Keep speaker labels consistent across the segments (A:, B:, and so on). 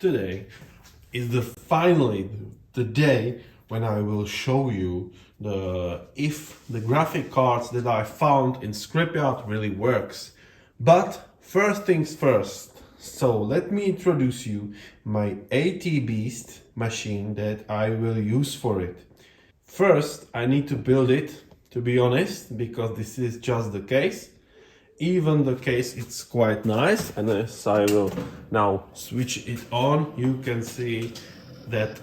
A: Today is finally the day when I will show you if the graphic cards that I found in Scrapyard really works. But first things first, so let me introduce you my AT Beast machine that I will use for it. First, I need to build it, to be honest, because this is just the case. Even the case, it's quite nice, and as I will now switch it on, you can see that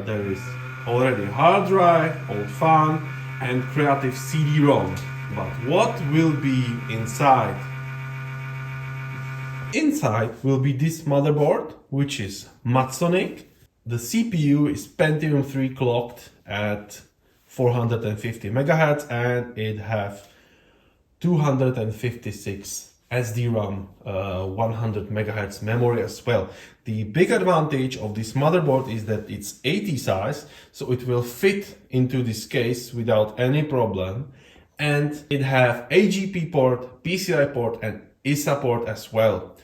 A: there is already hard drive, old fan, and creative CD-ROM. But what will be inside? Inside will be this motherboard, which is Matsonic. The CPU is Pentium 3 clocked at 450 MHz, and it have 256 SD-ROM, 100 MHz memory as well. The big advantage of this motherboard is that it's 80 size, so it will fit into this case without any problem. And it have AGP port, PCI port, and ISA port as well.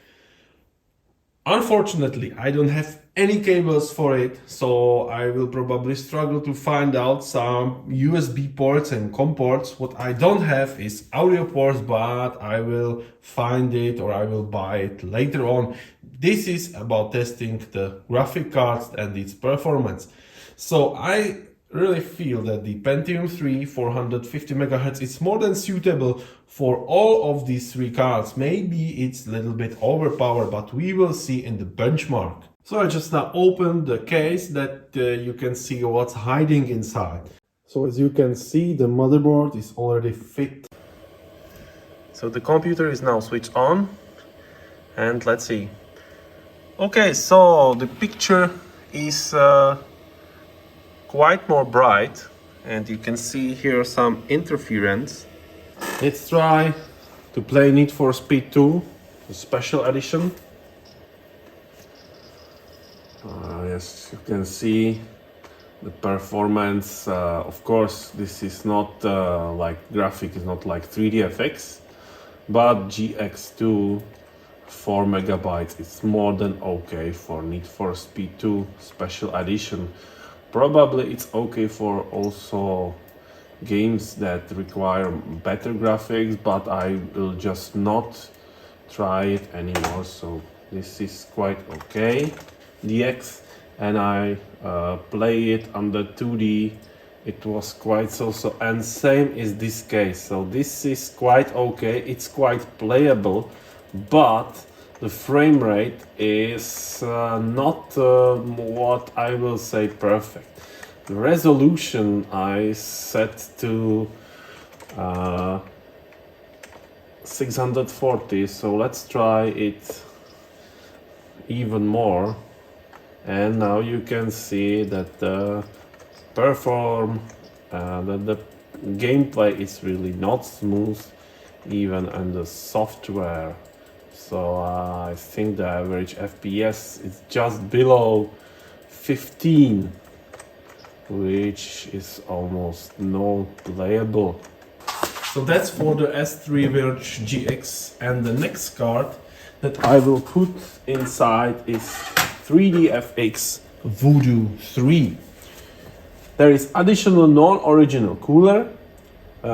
A: Unfortunately, I don't have any cables for it, so I will probably struggle to find out some USB ports and COM ports. What I don't have is audio ports, but I will find it or I will buy it later on. This is about testing the graphic cards and its performance. So I really feel that the Pentium 3 450 MHz is more than suitable for all of these three cards. Maybe it's a little bit overpowered, but we will see in the benchmark. So I just now opened the case that you can see what's hiding inside. So as you can see, the motherboard is already fit. So the computer is now switched on, and let's see. Okay, so the picture is quite more bright, and you can see here some interference. Let's try to play Need for Speed 2, the special edition. Yes, you can see the performance. Of course, this is not like graphic is not like 3DFX, but GX2 4 megabytes is more than okay for Need for Speed 2 special edition. Probably it's okay for also games that require better graphics, but I will just not try it anymore. So this is quite okay. DX, and I play it under 2D. It was quite so, and same is this case. So this is quite okay. It's quite playable, but the frame rate is not what I will say perfect. The resolution I set to 640, so let's try it even more. And now you can see that the the gameplay is really not smooth, even in the software. So I think the average FPS is just below 15, which is almost no playable. So that's for the S3 Virge GX, and the next card that I will put inside is 3DFX Voodoo 3. There is additional non-original cooler,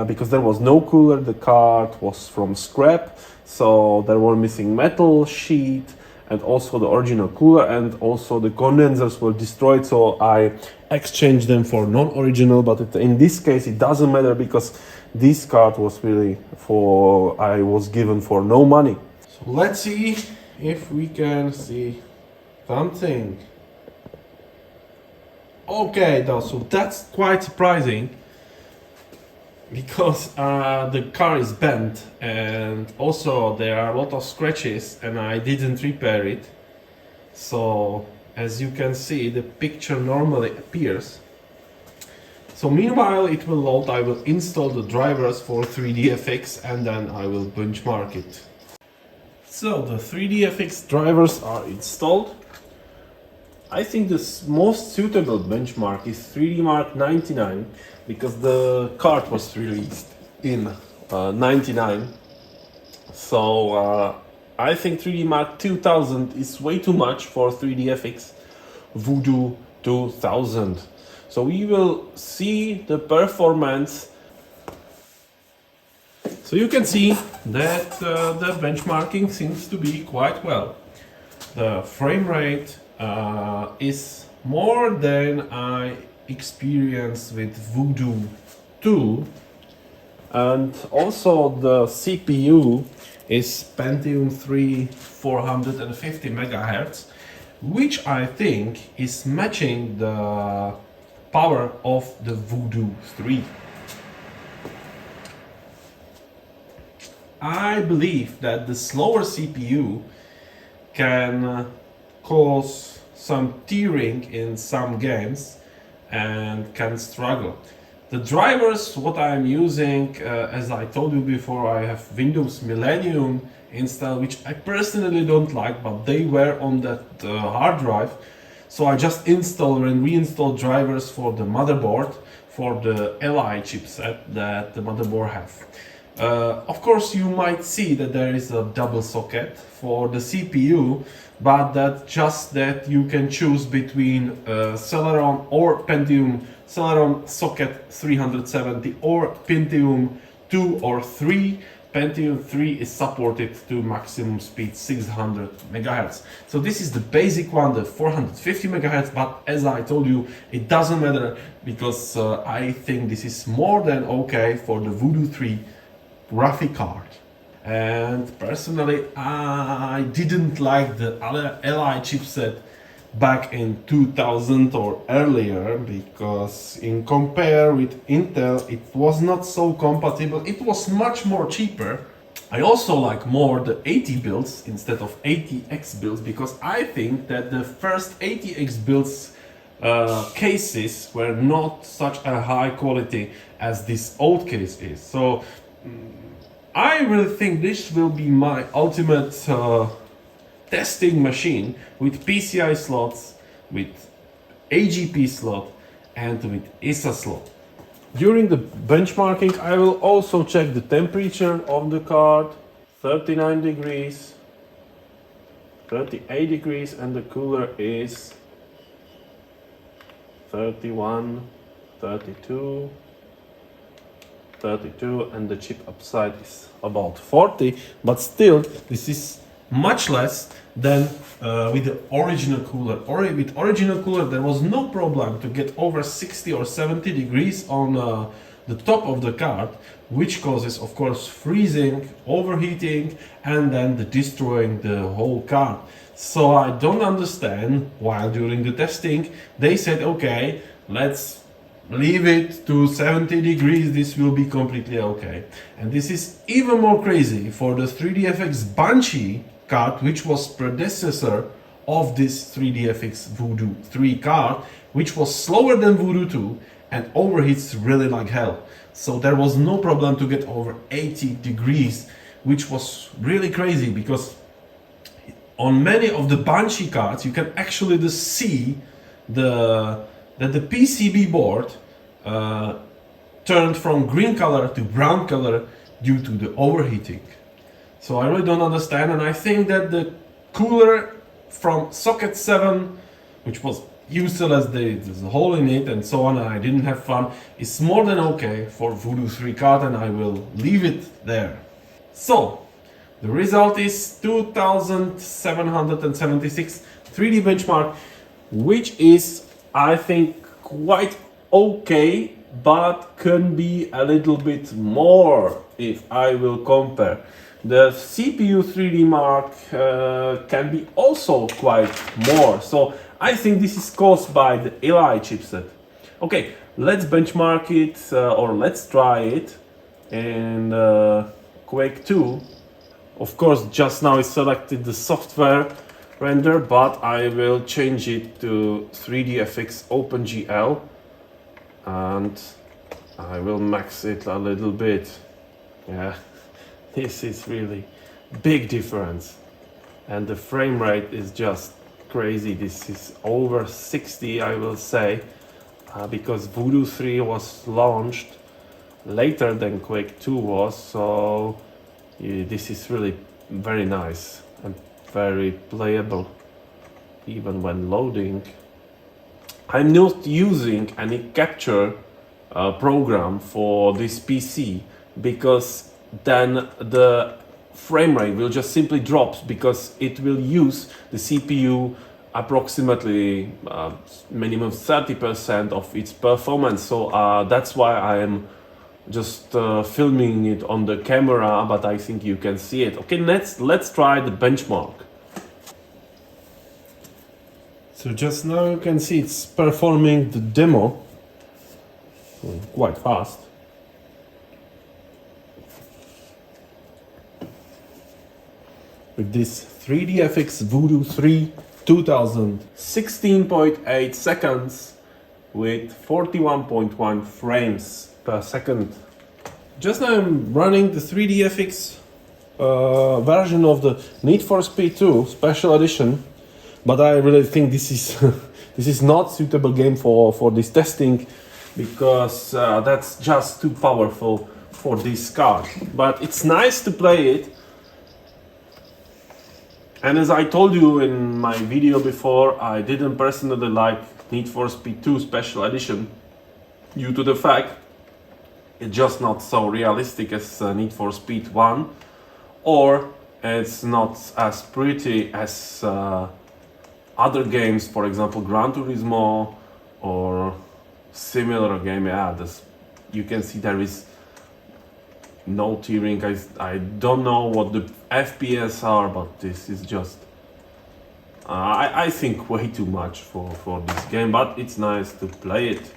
A: because there was no cooler, the card was from scrap, so there were missing metal sheet and also the original cooler, and also the condensers were destroyed, so I exchanged them for non-original. But in this case it doesn't matter, because this card was really I was given for no money. So let's see if we can see something. Okay, so that's quite surprising, because the car is bent, and also there are a lot of scratches, and I didn't repair it. So as you can see, the picture normally appears. So meanwhile it will load. I will install the drivers for 3DFX, and then I will benchmark it. So the 3DFX drivers are installed. I think the most suitable benchmark is 3D Mark 99, because the card was released in 99. So I think 3D Mark 2000 is way too much for 3DFX Voodoo 2000. So we will see the performance. So you can see that the benchmarking seems to be quite well. The frame rate is more than I experienced with Voodoo 2, and also the CPU is Pentium 3 450 MHz, which I think is matching the power of the Voodoo 3. I believe that the slower CPU can cause some tearing in some games and can struggle. The drivers, what I'm using, as I told you before, I have Windows Millennium installed, which I personally don't like, but they were on that hard drive. So I just install and reinstall drivers for the motherboard, for the Li chipset that the motherboard have. Of course, you might see that there is a double socket for the CPU, but that's just that you can choose between Celeron or Pentium Celeron socket 370 or Pentium 2 or 3. Pentium 3 is supported to maximum speed 600 MHz. So this is the basic one, the 450 MHz, but as I told you, it doesn't matter because I think this is more than okay for the Voodoo 3 graphic card. And personally, I didn't like the other Li chipset back in 2000 or earlier, because in compare with Intel, it was not so compatible. It was much more cheaper. I also like more the 80 builds instead of 80X builds, because I think that the first 80X builds cases were not such a high quality as this old case is. So I really think this will be my ultimate testing machine with PCI slots, with AGP slot, and with ISA slot. During the benchmarking, I will also check the temperature of the card. 39 degrees, 38 degrees, and the cooler is 31, 32, 32, and the chip upside is about 40, but still this is much less than with the original cooler. With original cooler there was no problem to get over 60 or 70 degrees on the top of the card, which causes of course freezing, overheating, and then destroying the whole card. So I don't understand why during the testing they said, okay, let's leave it to 70 degrees, this will be completely okay. And this is even more crazy for the 3DFX Banshee card, which was predecessor of this 3DFX Voodoo 3 card, which was slower than Voodoo 2 and overheats really like hell. So there was no problem to get over 80 degrees, which was really crazy, because on many of the Banshee cards you can actually just see that the PCB board turned from green color to brown color due to the overheating. So I really don't understand, and I think that the cooler from socket 7, which was useless, there's a hole in it and so on, and I didn't have fun, is more than okay for Voodoo 3 card, and I will leave it there. So the result is 2776 3D benchmark, which is, I think, quite okay, but can be a little bit more if I will compare. The CPU 3D Mark can be also quite more, so I think this is caused by the Li chipset. Okay, let's benchmark it, or let's try it in Quake II. Of course, just now I selected the software render, but I will change it to 3DFX OpenGL, and I will max it a little bit. Yeah, this is really big difference, and the frame rate is just crazy. This is over 60, I will say, because Voodoo 3 was launched later than Quake II was, so yeah, this is really very nice. and very playable even when loading. I'm not using any capture program for this PC because then the frame rate will just simply drop because it will use the CPU approximately minimum 30% of its performance. So that's why I am just filming it on the camera, but I think you can see it. Okay, let's try the benchmark. So just now you can see it's performing the demo quite fast. With this 3DFX Voodoo 3 2016.8 seconds with 41.1 frames per second. Just now I'm running the 3DFX version of the Need for Speed 2 Special Edition, but I really think this is this is not suitable game for this testing because that's just too powerful for this card. But it's nice to play it. And as I told you in my video before, I didn't personally like Need for Speed 2 Special Edition due to the fact it's just not so realistic as Need for Speed 1, or it's not as pretty as other games, for example Gran Turismo or similar game. Yeah, you can see there is no tearing. I don't know what the FPS are, but this is just I think way too much for this game, but it's nice to play it.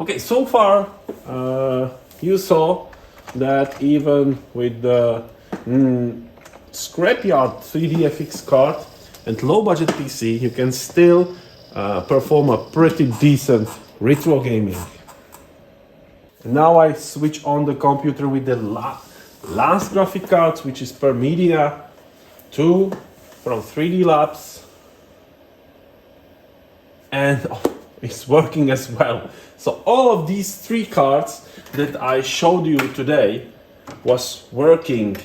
A: Okay, so far you saw that even with the scrapyard 3DFX card and low budget PC, you can still perform a pretty decent retro gaming. Now I switch on the computer with the last graphic cards, which is Permedia 2 from 3D Labs, and it's working as well. So all of these three cards that I showed you today was working.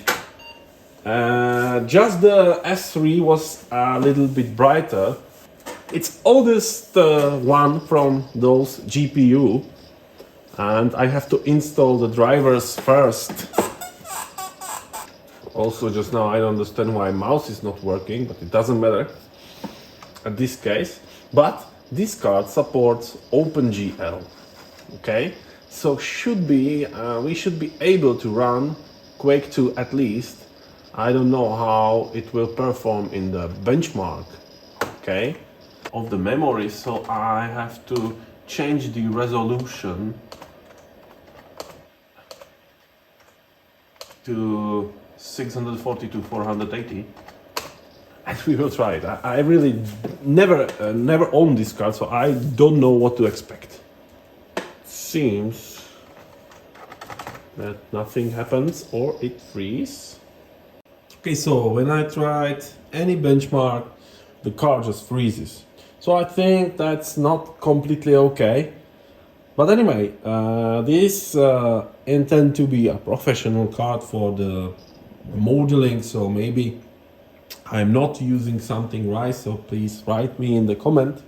A: Just the S3 was a little bit brighter. It's oldest one from those GPU, and I have to install the drivers first. Also, just now I don't understand why mouse is not working, but it doesn't matter at this case. But this card supports OpenGL. Okay, so we should be able to run Quake II at least. I don't know how it will perform in the benchmark, okay, of the memory, so I have to change the resolution to 640 to 480, and we will try it. I really never owned this card, so I don't know what to expect. Seems that nothing happens or it freezes. Okay, so when I tried any benchmark, the card just freezes. So I think that's not completely okay. But anyway, this intend to be a professional card for the modeling, so maybe I'm not using something right, so please write me in the comment.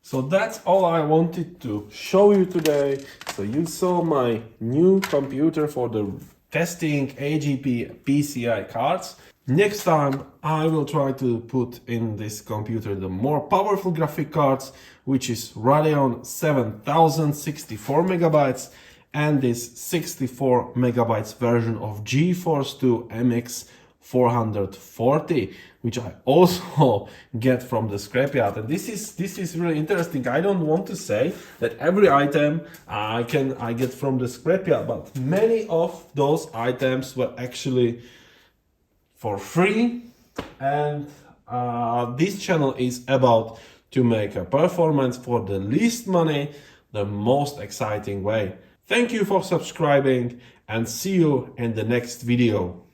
A: So that's all I wanted to show you today. So you saw my new computer for the testing AGP PCI cards. Next time I will try to put in this computer the more powerful graphic cards, which is Radeon 7000 64 megabytes and this 64 megabytes version of GeForce 2 MX 440, which I also get from the scrapyard. And this is really interesting. I don't want to say that every item I get from the scrapyard, but many of those items were actually for free. And this channel is about to make a performance for the least money the most exciting way. Thank you for subscribing and see you in the next video.